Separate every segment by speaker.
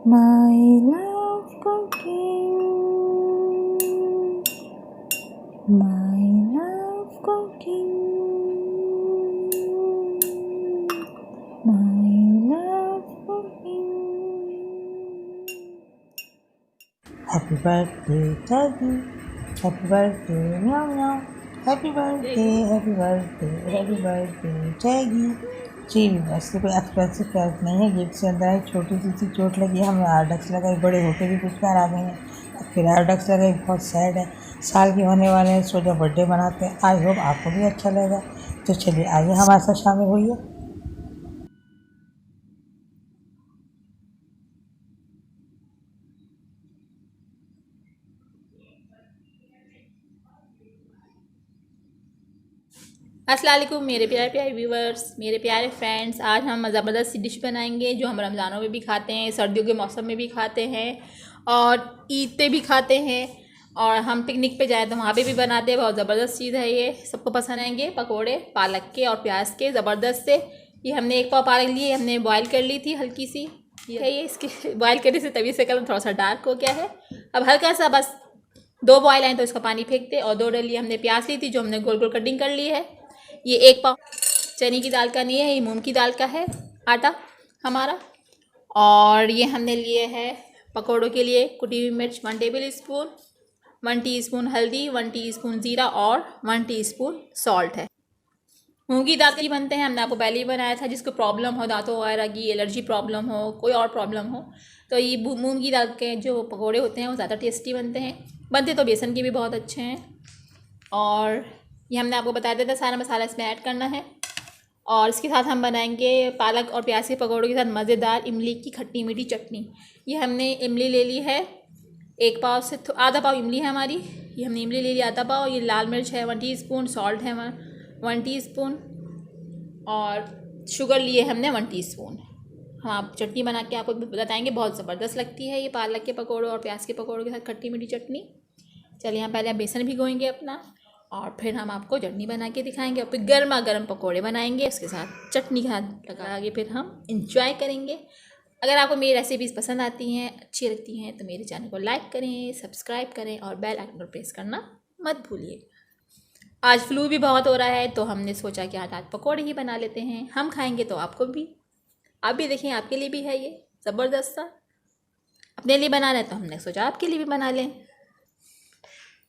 Speaker 1: My love cooking, my love cooking, my love cooking. Happy birthday, Teddy. Happy birthday, meow meow. Happy birthday, happy birthday, happy birthday, Teddy. जी वैसे कोई expensive cash नहीं है, gift से अंदर एक छोटी सी चोट लगी है, हमें आरडक्स लगाई, बड़े होके भी कुछ बार आ गए हैं, अब फिर आरडक्स लगाई, बहुत सैड है। साल के होने वाले हैं, सोचा बर्थडे बनाते हैं। आई होप आपको भी अच्छा लगेगा। तो चलिए आइए हमारे साथ शामिल होइए।
Speaker 2: अस्सलाम वालेकुम मेरे प्यारे प्यारे व्यूवर्स, मेरे प्यारे फ्रेंड्स। आज हम ज़बरदस्त सी डिश बनाएंगे जो हम रमज़ानों में भी खाते हैं, सर्दियों के मौसम में भी खाते हैं और ईद पे भी खाते हैं, और हम पिकनिक पे जाए तो वहाँ पे भी बनाते हैं। बहुत ज़बरदस्त चीज़ है ये, सबको पसंद आएंगे। पकोड़े पालक के और प्याज के ज़बरदस्त से। ये हमने एक पाव पालक ली, हमने बॉयल कर ली थी हल्की सी, ये इसके बॉयल करने से तभी से कलर थोड़ा सा डार्क हो गया है। अब हल्का सा बस 2 बॉयल आए तो इसका पानी फेंकते। और 2 डली हमने प्याज ली थी जो हमने गोल गोल कटिंग कर ली है। ये 1 पाव चने की दाल का नहीं है, ये मूंग की दाल का है आटा हमारा। और ये हमने लिए है पकौड़ों के लिए कुटी हुई मिर्च 1 टेबल स्पून, 1 टीस्पून हल्दी, 1 टीस्पून ज़ीरा और 1 टीस्पून सॉल्ट है। मूंग की दाल के बनते हैं, हमने आपको पहले ही बनाया था। जिसको प्रॉब्लम हो, दांतों वगैरह की एलर्जी प्रॉब्लम हो, कोई और प्रॉब्लम हो, तो ये मूंग की दाल के जो पकौड़े होते हैं वो ज़्यादा टेस्टी बनते हैं। बनते तो बेसन के भी बहुत अच्छे हैं। और ये हमने आपको बताया था सारा मसाला इसमें ऐड करना है। और इसके साथ हम बनाएंगे पालक और प्याज के पकौड़ों के साथ मज़ेदार इमली की खट्टी मीठी चटनी। ये हमने इमली ले ली है 1 पाव से आधा पाव इमली है हमारी। ये हमने इमली ले ली आधा पाव। ये लाल मिर्च है 1 टीस्पून, सॉल्ट है 1 टीस्पून और शुगर लिए हमने 1 टीस्पून। हम आप चटनी बना के आपको बताएंगे, बहुत ज़बरदस्त लगती है ये पालक के पकौड़ों और प्याज के पकौड़ों के साथ खट्टी मीठी चटनी। चलिए हम पहले बेसन भिगोएंगे अपना, और फिर हम आपको चटनी बना के दिखाएंगे, और फिर गर्मा गर्म पकोड़े बनाएंगे, उसके साथ चटनी के साथ लगा के फिर हम इंजॉय करेंगे। अगर आपको मेरी रेसिपीज़ पसंद आती हैं, अच्छी लगती हैं, तो मेरे चैनल को लाइक करें, सब्सक्राइब करें और बेल आइकन पर प्रेस करना मत भूलिए। आज फ्लू भी बहुत हो रहा है तो हमने सोचा कि आज पकोड़े ही बना लेते हैं। हम खाएँगे तो आपको भी, आप भी देखें, आपके लिए भी है ये ज़बरदस्त सा। अपने लिए बना रहे हैं तो हमने सोचा आपके लिए भी बना लें।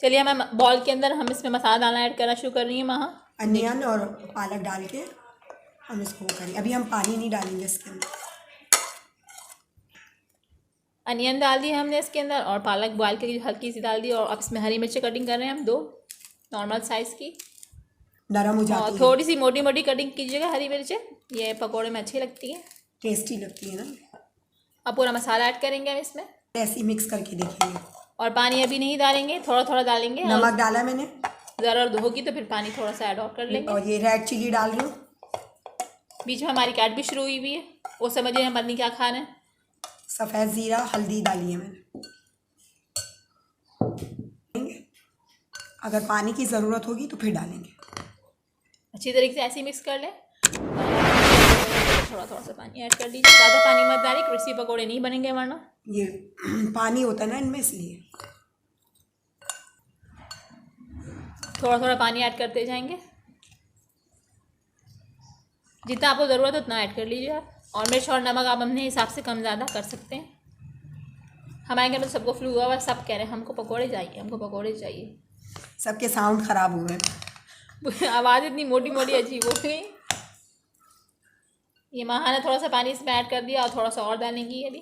Speaker 2: चलिए मैं बॉल के अंदर हम इसमें मसाला डालना ऐड करना शुरू कर रही हूँ। वहाँ
Speaker 3: अनियन और पालक डाल के हम इसको करेंगे। अभी हम पानी नहीं डालेंगे इसके अंदर।
Speaker 2: अनियन डाल दिया हमने इसके अंदर, और पालक बॉयल करके हल्की सी डाल दी। और अब इसमें हरी मिर्ची कटिंग कर रहे हैं हम 2 नॉर्मल साइज़ की,
Speaker 3: नरम हो जाती
Speaker 2: और
Speaker 3: है,
Speaker 2: थोड़ी सी मोटी मोटी कटिंग कीजिएगा हरी मिर्चें, ये पकोड़े में अच्छी लगती हैं,
Speaker 3: टेस्टी लगती है ना।
Speaker 2: अब पूरा मसाला ऐड करेंगे हम इसमें,
Speaker 3: ऐसे ही मिक्स करके देखेंगे।
Speaker 2: और पानी अभी नहीं डालेंगे, थोड़ा थोड़ा डालेंगे।
Speaker 3: नमक डाला मैंने,
Speaker 2: ज़रूरत होगी तो फिर पानी थोड़ा सा ऐड और कर लेंगे।
Speaker 3: और ये रेड चिली डाल रही हूँ।
Speaker 2: बीच में हमारी कैट भी शुरू हुई हुई है, वो समझिए हम पत्नी क्या खाना है।
Speaker 3: सफ़ेद ज़ीरा हल्दी डाली है मैंने। अगर पानी की ज़रूरत होगी तो फिर डालेंगे।
Speaker 2: अच्छी तरीके से ऐसे ही मिक्स कर लें, थोड़ा थोड़ा सा पानी ऐड कर लीजिए, ज़्यादा पानी मत डालिए, क्रिस्पी पकोड़े नहीं बनेंगे वरना।
Speaker 3: ये पानी होता है ना इनमें, इसलिए
Speaker 2: थोड़ा थोड़ा पानी ऐड करते जाएंगे, जितना आपको ज़रूरत है उतना ऐड कर लीजिए आप। और मिर्च और नमक आप अपने हिसाब से कम ज़्यादा कर सकते हैं। हमारे घर में सबको फ्लू हुआ हुआ, सब कह रहे हैं हमको पकोड़े चाहिए, हमको पकोड़े चाहिए।
Speaker 3: सबके साउंड ख़राब हुए हैं।
Speaker 2: आवाज़ इतनी मोटी मोटी अजीब हो गई। ये महा ने थोड़ा सा पानी इसमें ऐड कर दिया, और थोड़ा सा और डालेंगी अभी।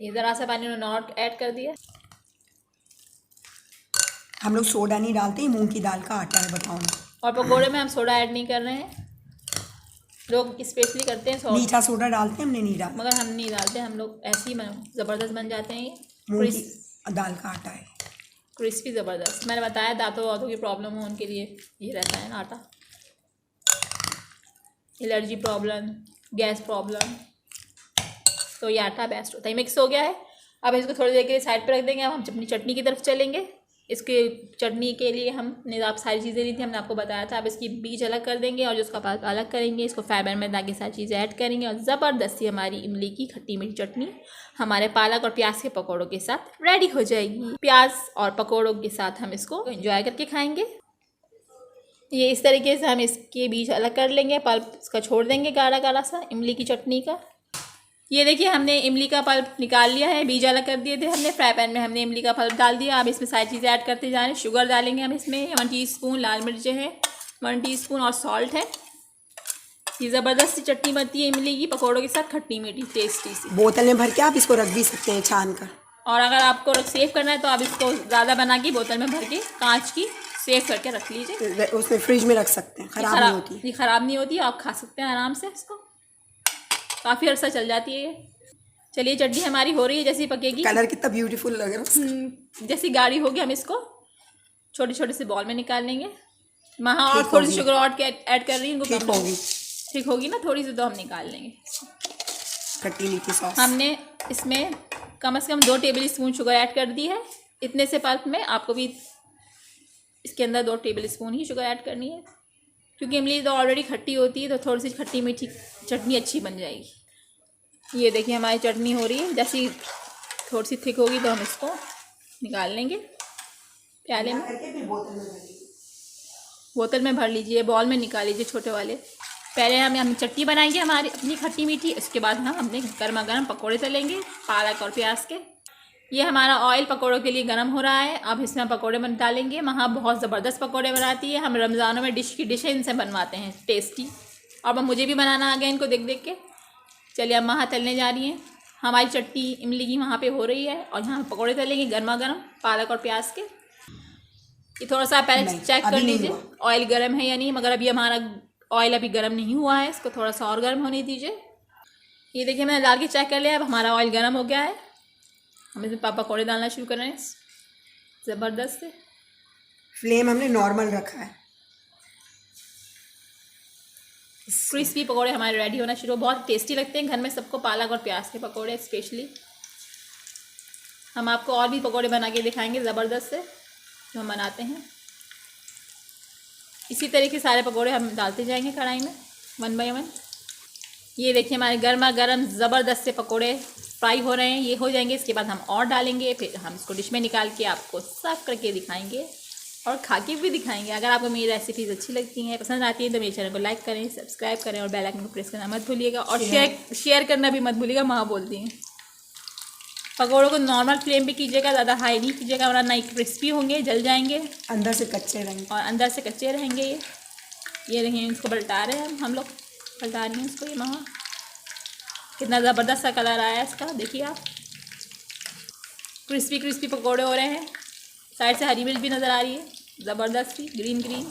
Speaker 2: ये ज़रा सा पानी उन्होंने और ऐड कर दिया।
Speaker 3: हम लोग सोडा नहीं डालते, ही मूंग की दाल का आटा है, बताओ ना।
Speaker 2: और पकोड़े में हम सोडा ऐड नहीं कर रहे हैं, लोग स्पेशली करते हैं
Speaker 3: मीठा सोडा डालते हैं, हमने नहीं डाला,
Speaker 2: मगर हम नहीं डालते। हम लोग ऐसे ही ज़बरदस्त बन जाते हैं। ये
Speaker 3: मूंग की दाल का आटा है,
Speaker 2: क्रिस्पी ज़बरदस्त। मैंने बताया दांतों वातों की प्रॉब्लम हो उनके लिए ये रहता है ना आटा, एलर्जी प्रॉब्लम, गैस प्रॉब्लम, तो ये आटा बेस्ट होता है। मिक्स हो गया है, अब इसको थोड़ी देर के लिए साइड पर रख देंगे। अब हम अपनी चटनी की तरफ चलेंगे। इसके चटनी के लिए हमने आप सारी चीज़ें ली थी, हमने आपको बताया था। अब इसकी बीज अलग कर देंगे और जो उसका पाक अलग करेंगे, इसको फाइबर में ताकि सारी चीज़ें ऐड करेंगे और ज़बरदस्ती हमारी इमली की खट्टी मीठी चटनी हमारे पालक और प्याज के पकौड़ों के साथ रेडी हो जाएगी। प्याज और पकौड़ों के साथ हम इसको एंजॉय करके खाएंगे। ये इस तरीके से हम इसके बीज अलग कर लेंगे, पल्प इसका छोड़ देंगे गाढ़ा गाढ़ा सा इमली की चटनी का। ये देखिए हमने इमली का पल्प निकाल लिया है, बीज अलग कर दिए थे हमने। फ्राई पैन में हमने इमली का पल्प डाल दिया। अब इसमें सारी चीज़ें ऐड करते जा रहे हैं। शुगर डालेंगे हम इसमें, 1 टीस्पून लाल मिर्च है, 1 टीस्पून और सॉल्ट है। ये ज़बरदस्त चटनी बनती है इमली की पकौड़ों के साथ, खट्टी मीठी टेस्टी सी।
Speaker 3: बोतल में भर के आप इसको रख भी सकते हैं छान कर।
Speaker 2: और अगर आपको सेव करना है तो आप इसको ज़्यादा बना के बोतल में भर के कांच की सेव करके रख लीजिए।
Speaker 3: उसमें फ्रिज में रख सकते हैं, ख़राब नहीं होती।
Speaker 2: ये ख़राब नहीं होती, आप खा सकते हैं आराम से इसको, काफ़ी अर्सा चल जाती है ये। चलिए चटनी हमारी हो रही है, जैसी पकेगी।
Speaker 3: कलर कितना ब्यूटीफुल लग रहा है।
Speaker 2: जैसी गाढ़ी होगी हम इसको छोटे छोटे से बॉल में निकाल लेंगे। वहाँ और थोड़ी सी शुगर और ऐड कर रही हूँ, ठीक होगी ना थोड़ी सी, तो हम निकाल लेंगे।
Speaker 3: खट्टी मीठी सॉस
Speaker 2: हमने इसमें कम से कम 2 टेबल स्पून शुगर ऐड कर दी है। इतने से पल्प में आपको भी इसके अंदर 2 टेबल स्पून ही शुगर ऐड करनी है, क्योंकि इमली तो ऑलरेडी खट्टी होती है, तो थोड़ी सी खट्टी मीठी चटनी अच्छी बन जाएगी। ये देखिए हमारी चटनी हो रही है, जैसी थोड़ी सी थिक होगी तो हम इसको निकाल लेंगे प्याले में। बोतल में भर लीजिए, बॉल में निकाल लीजिए छोटे वाले। पहले हम चटनी बनाएंगे हमारी अपनी खट्टी मीठी, उसके बाद हम अपने गर्मा गर्म पकौड़े तलेंगे पालक और प्याज के। ये हमारा ऑयल पकौड़ों के लिए गर्म हो रहा है। अब इसमें पकौड़े बन डालेंगे। वहाँ बहुत ज़बरदस्त पकौड़े बनाती है, हम रमज़ानों में डिशें इनसे बनवाते हैं टेस्टी, और मुझे भी बनाना आ गया इनको देख देख के। चलिए अब वहाँ तलने जा रही हैं। हमारी चटनी इमली की वहाँ पे हो रही है और यहाँ पकौड़े तलेंगे गर्मा गर्म पालक और प्याज के। ये थोड़ा सा पहले चेक कर लीजिए ऑयल गर्म है या नहीं, मगर अभी हमारा ऑयल अभी गर्म नहीं हुआ है, इसको थोड़ा सा और गर्म होने दीजिए। ये देखिए मैंने डाल के चेक कर लिया, अब हमारा ऑयल गर्म हो गया है। हम इसमें पकौड़े डालना शुरू कर रहे हैं ज़बरदस्त से।
Speaker 3: फ्लेम हमने नॉर्मल रखा है।
Speaker 2: क्रिस्पी पकौड़े हमारे रेडी होना शुरू। बहुत टेस्टी लगते हैं घर में सबको, पालक और प्याज के पकौड़े स्पेशली। हम आपको और भी पकौड़े बना के दिखाएंगे ज़बरदस्त से जो हम बनाते हैं। इसी तरीके सारे पकौड़े हम डालते जाएंगे कढ़ाई में 1 बाय 1। ये देखिए हमारे गर्मा गर्म ज़बरदस्त से पकौड़े फ्राई हो रहे हैं। ये हो जाएंगे, इसके बाद हम और डालेंगे, फिर हम इसको डिश में निकाल के आपको सर्व करके दिखाएंगे और खा के भी दिखाएंगे। अगर आपको मेरी रेसिपीज़ अच्छी लगती हैं, पसंद आती हैं, तो मेरे चैनल को लाइक करें, सब्सक्राइब करें और बेल आइकन को प्रेस करना मत भूलिएगा, और शेयर करना भी मत भूलिएगा। माँ बोलती हैं पकौड़ों को नॉर्मल फ्लेम पे कीजिएगा, ज़्यादा हाई नहीं कीजिएगा, वरना नहीं क्रिस्पी होंगे, जल जाएंगे,
Speaker 3: अंदर से कच्चे रहेंगे
Speaker 2: और अंदर से कच्चे रहेंगे। ये देखिए इसको पलटा रहे हैं हम लोग, पलटा रही हैं इसको। ये माँ कितना ज़बरदस्त सा कलर आया है इसका, देखिए आप। क्रिस्पी क्रिस्पी पकौड़े हो रहे हैं, साइड से हरी मिर्च भी नज़र आ रही है ज़बरदस्त सी ग्रीन ग्रीन।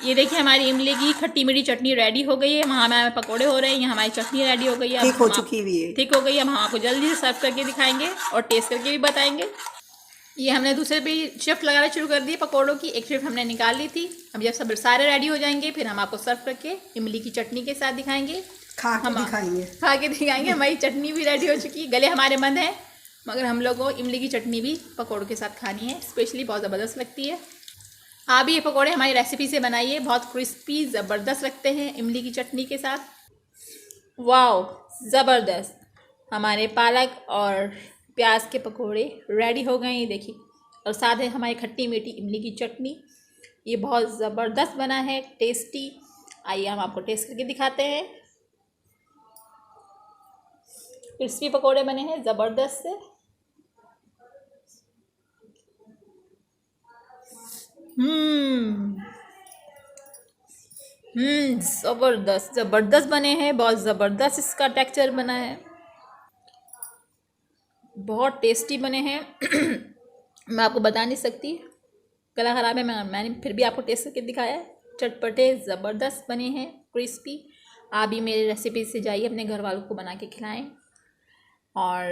Speaker 2: ये देखिए हमारी इमली की खट्टी मीठी चटनी रेडी हो गई है। वहाँ हमारे पकौड़े हो रहे हैं, यहाँ हमारी चटनी रेडी हो गई है,
Speaker 3: ठीक हो चुकी हुई है,
Speaker 2: ठीक हो गई है। हम आपको जल्दी से सर्व करके दिखाएंगे और टेस्ट करके भी बताएंगे। ये हमने दूसरे पे शिफ्ट लगाना शुरू कर दी पकौड़ों की, एक शिफ्ट हमने निकाल ली थी। अब जब सब सारे रेडी हो जाएंगे, फिर हम आपको सर्व करके इमली की चटनी के साथ दिखाएंगे,
Speaker 3: खा के दिखाएंगे।
Speaker 2: हमारी चटनी भी रेडी हो चुकी है। गले हमारे बंद हैं, मगर हम लोग को इमली की चटनी भी पकौड़ों के साथ खानी है, स्पेशली बहुत ज़बरदस्त लगती है। आप भी ये पकौड़े हमारी रेसिपी से बनाइए, बहुत क्रिस्पी ज़बरदस्त लगते हैं इमली की चटनी के साथ। वाओ ज़बरदस्त, हमारे पालक और प्याज के पकौड़े रेडी हो गए हैं, देखिए। और साथ है हमारी खट्टी मीठी इमली की चटनी, ये बहुत ज़बरदस्त बना है, टेस्टी। आइए हम आपको टेस्ट करके दिखाते हैं। क्रिस्पी पकौड़े बने हैं ज़बरदस्त से। ज़बरदस्त ज़बरदस्त बने हैं, बहुत ज़बरदस्त इसका टेक्सचर बना है, बहुत टेस्टी बने हैं। मैं आपको बता नहीं सकती, गला ख़राब है, मैंने फिर भी आपको टेस्ट करके दिखाया है। चटपटे ज़बरदस्त बने हैं, क्रिस्पी। आप भी मेरी रेसिपी से जाइए, अपने घर वालों को बना के खिलाएं और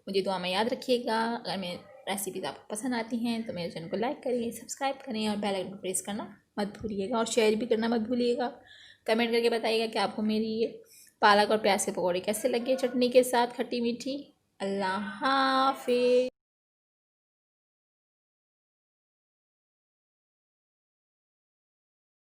Speaker 2: मुझे दुआ में याद रखिएगा। अगर मेरी रेसिपीज़ आपको पसंद आती हैं तो मेरे चैनल को लाइक करिए, सब्सक्राइब करें और बेल आइकन को प्रेस करना मत भूलिएगा, और शेयर भी करना मत भूलिएगा। कमेंट करके बताइएगा कि आपको मेरी ये पालक और प्याज के पकौड़े कैसे लगे चटनी के साथ खट्टी मीठी। अल्लाह हाफिज़।